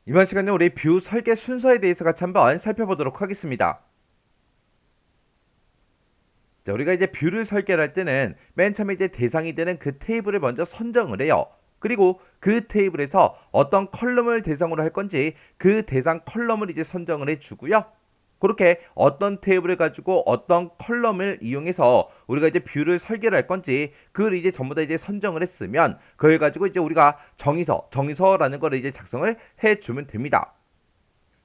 이번 시간에 우리 뷰 설계 순서에 대해서 같이 한번 살펴보도록 하겠습니다. 자, 우리가 이제 뷰를 설계를 할 때는 맨 처음에 이제 대상이 되는 그 테이블을 먼저 선정을 해요. 그리고 그 테이블에서 어떤 컬럼을 대상으로 할 건지 그 대상 컬럼을 이제 선정을 해주고요. 그렇게 어떤 테이블을 가지고 어떤 컬럼을 이용해서 우리가 이제 뷰를 설계를 할 건지 그걸 이제 전부 다 이제 선정을 했으면 그걸 가지고 이제 우리가 정의서라는 걸 이제 작성을 해주면 됩니다.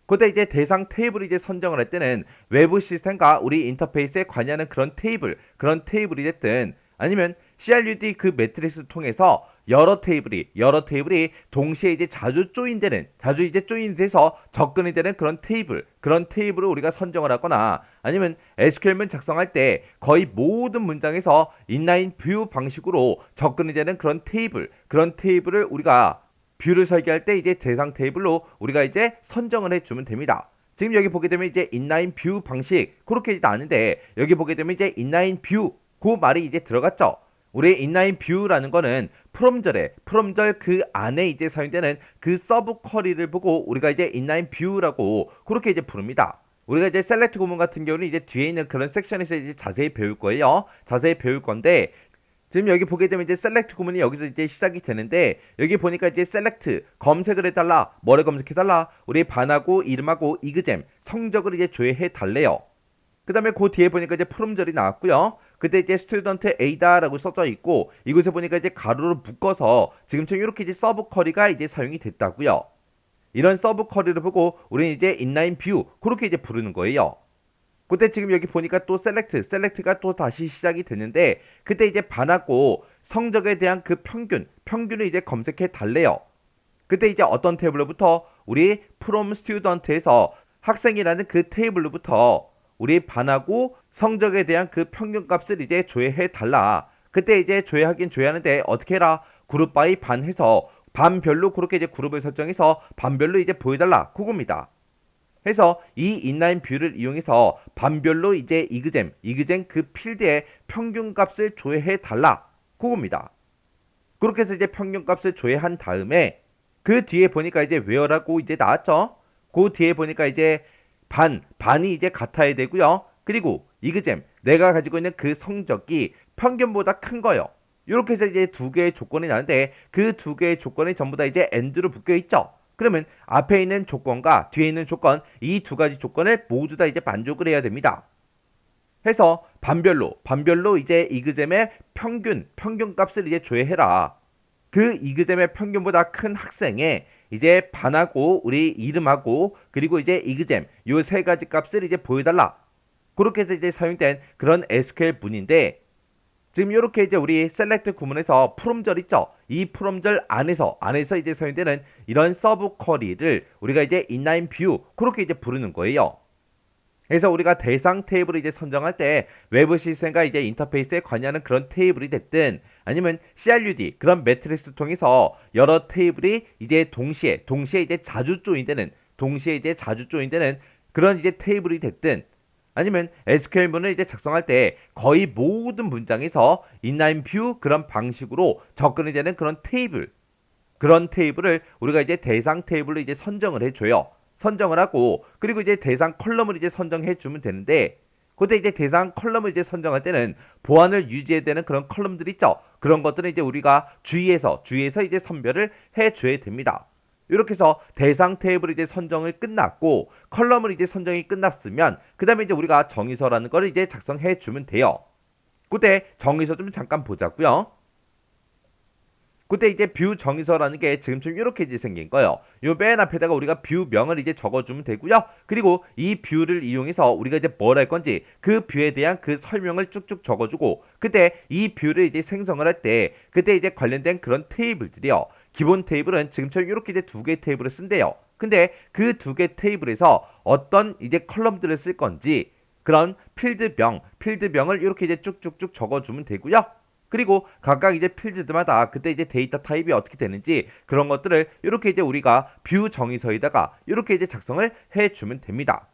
그때 이제 대상 테이블을 이제 선정을 할 때는 외부 시스템과 우리 인터페이스에 관여하는 그런 테이블이 됐든 아니면 CRUD 그 매트리스를 통해서 여러 테이블이 동시에 이제 자주 이제 조인돼서 접근이 되는 그런 테이블을 우리가 선정을 하거나 아니면 SQL문 작성할 때 거의 모든 문장에서 인라인 뷰 방식으로 접근이 되는 그런 테이블을 우리가 뷰를 설계할 때 이제 대상 테이블로 우리가 이제 선정을 해주면 됩니다. 지금 여기 보게 되면 이제 인라인 뷰 방식 그렇게 나는데 여기 보게 되면 이제 인라인 뷰 그 말이 이제 들어갔죠. 우리 인라인 뷰라는 거는 프롬절 그 안에 이제 사용되는 그 서브 쿼리를 보고 우리가 이제 인라인 뷰라고 그렇게 이제 부릅니다. 우리가 이제 셀렉트 구문 같은 경우는 이제 뒤에 있는 그런 섹션에서 이제 자세히 배울 거예요. 자세히 배울 건데 지금 여기 보게 되면 이제 셀렉트 구문이 여기서 이제 시작이 되는데 여기 보니까 이제 셀렉트 검색을 해달라 뭐를 검색해달라 우리 반하고 이름하고 이그잼 성적을 이제 조회해 달래요. 그 다음에 그 뒤에 보니까 이제 프롬절이 나왔고요. 그때 이제 스튜던트 A다라고 써져 있고 이곳에 보니까 이제 가로로 묶어서 지금처럼 이렇게 이제 서브 쿼리가 이제 사용이 됐다고요. 이런 서브 쿼리를 보고 우리는 이제 인라인 뷰 그렇게 이제 부르는 거예요. 그때 지금 여기 보니까 또 셀렉트가 또 다시 시작이 됐는데 그때 이제 반하고 성적에 대한 그 평균을 이제 검색해 달래요. 그때 이제 어떤 테이블로부터 우리 from student에서 학생이라는 그 테이블로부터 우리 반하고 성적에 대한 그 평균값을 이제 조회해 달라. 그때 이제 조회하는데 어떻게 해라? 그룹 바이 반 해서 반별로 그렇게 이제 그룹을 설정해서 반별로 이제 보여달라. 그겁니다. 해서 이 인라인 뷰를 이용해서 반별로 이제 이그잼 그 필드의 평균값을 조회해 달라. 그겁니다. 그렇게 해서 이제 평균값을 조회한 다음에 그 뒤에 보니까 이제 where라고 이제 나왔죠. 그 뒤에 보니까 이제 반이 이제 같아야 되고요. 그리고 이그잼 내가 가지고 있는 그 성적이 평균보다 큰 거요. 이렇게 해서 이제 두 개의 조건이 나는데 그 두 개의 조건이 전부 다 이제 and로 묶여 있죠. 그러면 앞에 있는 조건과 뒤에 있는 조건 이 두 가지 조건을 모두 다 이제 만족을 해야 됩니다. 해서 반별로 이제 이그잼의 평균값을 이제 조회해라. 그 이그잼의 평균보다 큰 학생의 이제 반하고 우리 이름하고 그리고 이제 이그잼 요 세 가지 값을 이제 보여달라. 그렇게 해서 이제 사용된 그런 SQL 문인데 지금 이렇게 이제 우리 셀렉트 구문에서 프롬절 있죠. 이 프롬절 안에서 이제 사용되는 이런 서브 쿼리를 우리가 이제 인라인 뷰 그렇게 이제 부르는 거예요. 그래서 우리가 대상 테이블을 이제 선정할 때 외부 시스템과 이제 인터페이스에 관여하는 그런 테이블이 됐든 아니면 CRUD 그런 매트리스를 통해서 여러 테이블이 이제 동시에 이제 동시에 이제 자주 조인되는 그런 이제 테이블이 됐든 아니면 SQL문을 이제 작성할 때 거의 모든 문장에서 인라인 뷰 그런 방식으로 접근이 되는 그런 테이블을 우리가 이제 대상 테이블로 이제 선정을 해줘요. 선정을 하고 그리고 이제 대상 컬럼을 이제 선정해 주면 되는데 그때 이제 대상 컬럼을 이제 선정할 때는 보안을 유지해야 되는 그런 컬럼들 있죠. 그런 것들은 이제 우리가 주의해서 이제 선별을 해 줘야 됩니다. 이렇게 해서 대상 테이블 이제 선정이 끝났고 컬럼을 이제 선정이 끝났으면 그 다음에 이제 우리가 정의서라는 걸 이제 작성해 주면 돼요. 그때 정의서 좀 잠깐 보자고요. 그때 이제 뷰 정의서라는 게 지금처럼 이렇게 이제 생긴 거예요. 요 맨 앞에다가 우리가 뷰명을 이제 적어주면 되고요. 그리고 이 뷰를 이용해서 우리가 이제 뭘 할 건지 그 뷰에 대한 그 설명을 쭉쭉 적어주고 그때 이 뷰를 이제 생성을 할 때 그때 이제 관련된 그런 테이블들이요. 기본 테이블은 지금처럼 이렇게 이제 두 개의 테이블을 쓴대요. 근데 그 두 개 테이블에서 어떤 이제 컬럼들을 쓸 건지 그런 필드명을 이렇게 이제 쭉쭉쭉 적어주면 되고요. 그리고 각각 이제 필드마다 그때 이제 데이터 타입이 어떻게 되는지 그런 것들을 이렇게 이제 우리가 뷰 정의서에다가 이렇게 이제 작성을 해주면 됩니다.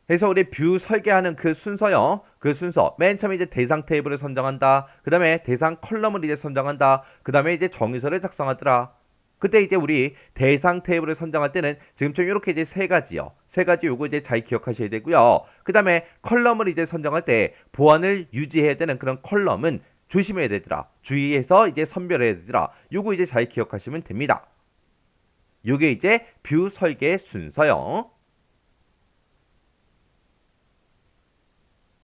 그래서 우리 뷰 설계하는 그 순서요. 그 순서 맨 처음에 이제 대상 테이블을 선정한다. 그 다음에 대상 컬럼을 이제 선정한다. 그 다음에 이제 정의서를 작성하더라. 그때 이제 우리 대상 테이블을 선정할 때는 지금처럼 이렇게 이제 세 가지요. 세 가지 요거 이제 잘 기억하셔야 되고요. 그 다음에 컬럼을 이제 선정할 때 보안을 유지해야 되는 그런 컬럼은 조심해야 되더라. 주의해서 이제 선별해야 되더라. 요거 이제 잘 기억하시면 됩니다. 요게 이제 뷰 설계 순서요.